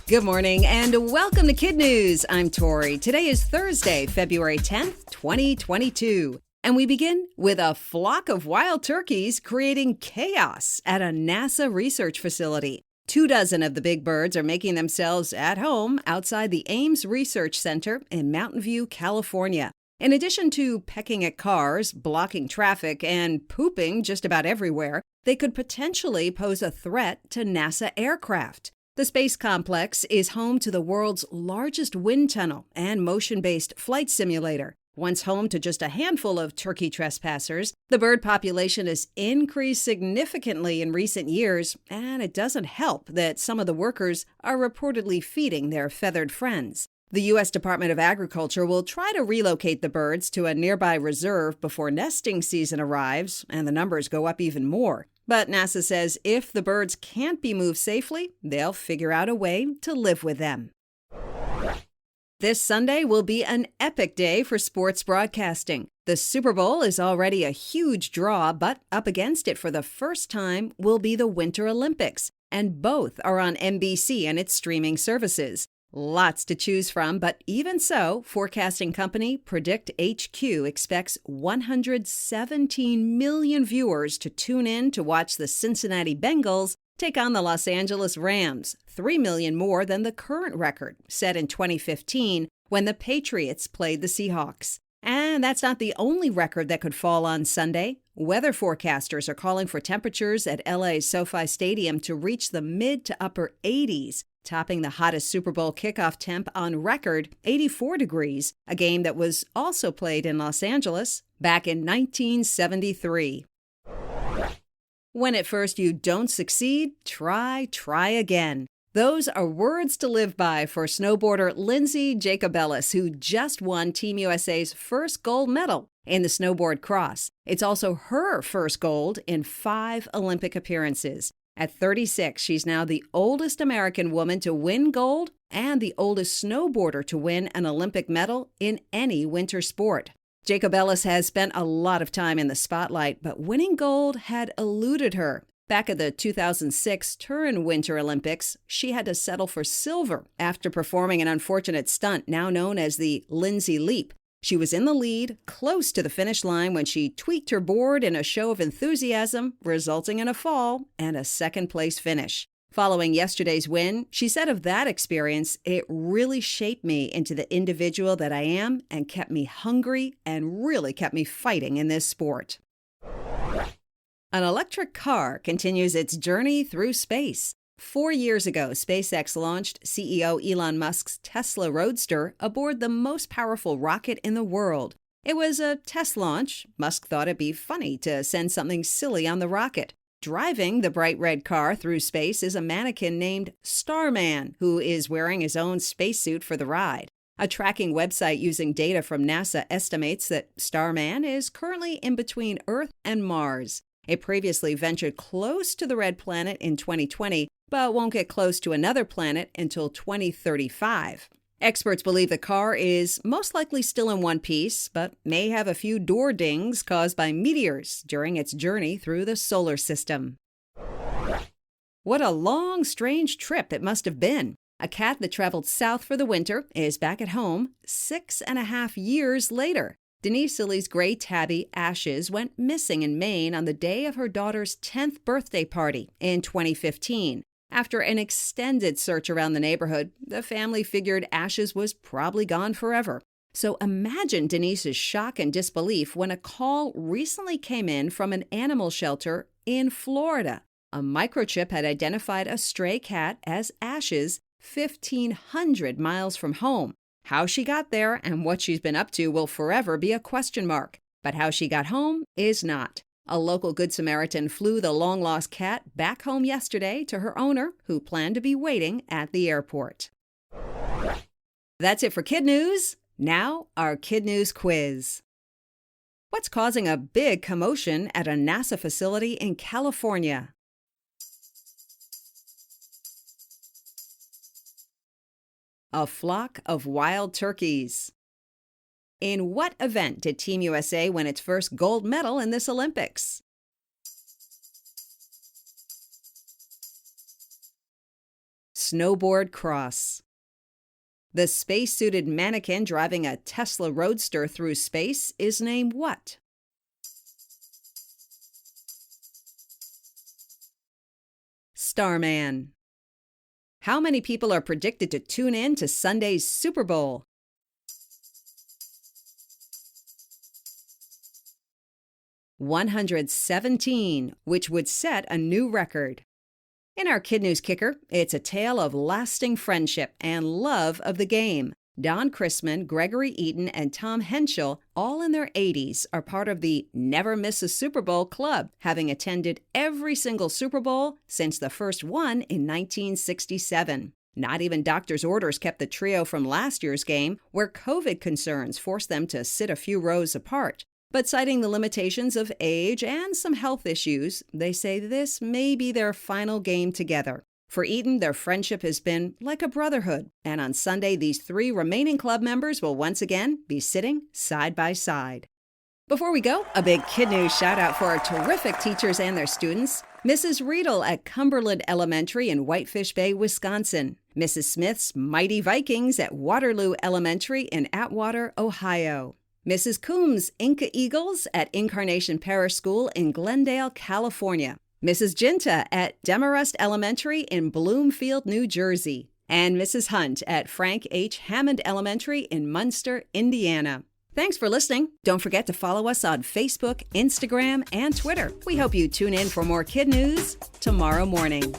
Good morning and welcome to KidNuz. I'm Tori. Today is Thursday, February 10th, 2022. And we begin with a flock of wild turkeys creating chaos at a NASA research facility. 24 of the big birds are making themselves at home outside the Ames Research Center in Mountain View, California. In addition to pecking at cars, blocking traffic, and pooping just about everywhere, they could potentially pose a threat to NASA aircraft. The space complex is home to the world's largest wind tunnel and motion-based flight simulator. Once home to just a handful of turkey trespassers, the bird population has increased significantly in recent years, and it doesn't help that some of the workers are reportedly feeding their feathered friends. The U.S. Department of Agriculture will try to relocate the birds to a nearby reserve before nesting season arrives, and the numbers go up even more. But NASA says if the birds can't be moved safely, they'll figure out a way to live with them. This Sunday will be an epic day for sports broadcasting. The Super Bowl is already a huge draw, but up against it for the first time will be the Winter Olympics, and both are on NBC and its streaming services. Lots to choose from, but even so, forecasting company Predict HQ expects 117 million viewers to tune in to watch the Cincinnati Bengals take on the Los Angeles Rams, 3 million more than the current record, set in 2015 when the Patriots played the Seahawks. And that's not the only record that could fall on Sunday. Weather forecasters are calling for temperatures at LA's SoFi Stadium to reach the mid to upper 80s, topping the hottest Super Bowl kickoff temp on record, 84 degrees, a game that was also played in Los Angeles back in 1973. When at first you don't succeed, try again. Those are words to live by for snowboarder Lindsey who just won Team USA's first gold medal in the snowboard cross. It's also her first gold in 5 Olympic appearances. At 36, she's now the oldest American woman to win gold and the oldest snowboarder to win an Olympic medal in any winter sport. Jacobellis has spent a lot of time in the spotlight, but winning gold had eluded her. Back at the 2006 Turin Winter Olympics, she had to settle for silver after performing an unfortunate stunt now known as the Lindsey leap. She was in the lead, close to the finish line, when she tweaked her board in a show of enthusiasm, resulting in a fall and a second-place finish. Following yesterday's win, she said of that experience, "It really shaped me into the individual that I am and kept me hungry and really kept me fighting in this sport." An electric car continues its journey through space. 4 years ago, SpaceX launched CEO Elon Musk's Tesla Roadster aboard the most powerful rocket in the world. It was a test launch. Musk thought it'd be funny to send something silly on the rocket. Driving the bright red car through space is a mannequin named Starman, who is wearing his own spacesuit for the ride. A tracking website using data from NASA estimates that Starman is currently in between Earth and Mars. It previously ventured close to the red planet in 2020, but won't get close to another planet until 2035. Experts believe the car is most likely still in one piece, but may have a few door dings caused by meteors during its journey through the solar system. What a long, strange trip it must have been. A cat that traveled south for the winter is back at home 6.5 years later. Denise Silly's gray tabby, Ashes, went missing in Maine on the day of her daughter's 10th birthday party in 2015. After an extended search around the neighborhood, the family figured Ashes was probably gone forever. So imagine Denise's shock and disbelief when a call recently came in from an animal shelter in Florida. A microchip had identified a stray cat as Ashes 1,500 miles from home. How she got there and what she's been up to will forever be a question mark. But how she got home is not. A local Good Samaritan flew the long-lost cat back home yesterday to her owner, who planned to be waiting at the airport. That's it for KidNuz. Now, our KidNuz quiz. What's causing a big commotion at a NASA facility in California? A flock of wild turkeys. In what event did Team USA win its first gold medal in this Olympics? snowboard cross. The space-suited mannequin driving a Tesla Roadster through space is named what? Starman. How many people are predicted to tune in to Sunday's Super Bowl? 117, which would set a new record. In our KidNuz Kicker, it's a tale of lasting friendship and love of the game. Don Chrisman, Gregory Eaton, and Tom Henschel, all in their 80s, are part of the Never Miss a Super Bowl club, having attended every single Super Bowl since the first one in 1967. Not even doctor's orders kept the trio from last year's game, where COVID concerns forced them to sit a few rows apart. But citing the limitations of age and some health issues, they say this may be their final game together. For Eaton, their friendship has been like a brotherhood, and on Sunday, these 3 remaining club members will once again be sitting side by side. Before we go, a big KidNuz shout-out for our terrific teachers and their students. Mrs. Riedel at Cumberland Elementary in Whitefish Bay, Wisconsin. Mrs. Smith's Mighty Vikings at Waterloo Elementary in Atwater, Ohio. Mrs. Coombs' Inca Eagles at Incarnation Parish School in Glendale, California. Mrs. Ginta at Demarest Elementary in Bloomfield, New Jersey. And Mrs. Hunt at Frank H. Hammond Elementary in Munster, Indiana. Thanks for listening. Don't forget to follow us on Facebook, Instagram, and Twitter. We hope you tune in for more KidNuz tomorrow morning.